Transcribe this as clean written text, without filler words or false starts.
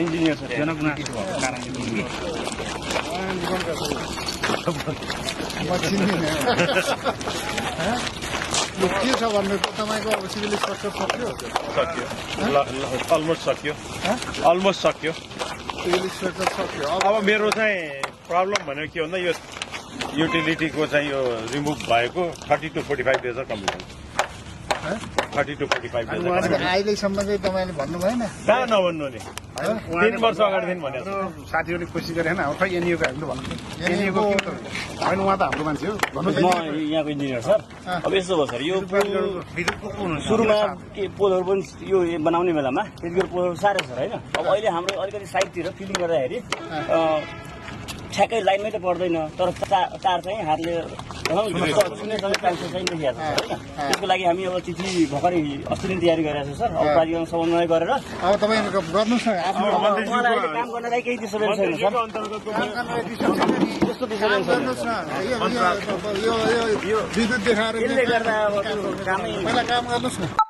engineer sir जनकनाथ कारणले के छ भन्नु त तपाईको अब सिभिल स्ट्रक्चर सक्यो अलमोस्ट सक्यो सिभिल स्ट्रक्चर सक्यो अब मेरो चाहिँ प्रब्लम भनेको के भन्दा यो युटिलिटीको चाहिँ यो रिमुभ भएको 30 to 45 डेज कम्प्लिट हुन्छ 30 to 45 डेज अहिलेसम्म चाहिँ तपाईँले भन्नु भएन कहाँ नभन्नु नि 3 वर्ष अगाडिदेखि भनेको साथीहरूले कोसिस गरे होइन अब खै एनइओको हामीले भन्नु एनइओको होइन उहाँ त हाम्रो मान्छे हो भन्नु म यहाँको इन्जिनियर सर अब यस्तो भयो सर यो सुरुमा के पोलहरू पनि यो बनाउने बेलामा त्यतिखेर पोलहरू साह्रै छ होइन अब अहिले हाम्रो अलिकति साइडतिर फिलिङ गर्दाखेरि ठ्याक्कै लाइनमै त पर्दैन तर तार चाहिँ हातले छुने चान्सेस चाहिँ देखिएको छ होइन त्यसको लागि हामी अब चिठी भर्खरै अस्ति नै तयारी गरिरहेको छ सर अब प्राधिकरण समन्वय गरेर अब तपाईँ गर्नुहोस् न आफ्नो उहाँलाई अहिले काम गर्नलाई केही डिस्टर्बेन्स छैन सर त्यस्तो डिस्टर्बेन्स छैन गर्नुहोस् न यो विद्युत देखाएर यसले गर्दा अब कामै पहिला काम गर्नुहोस् न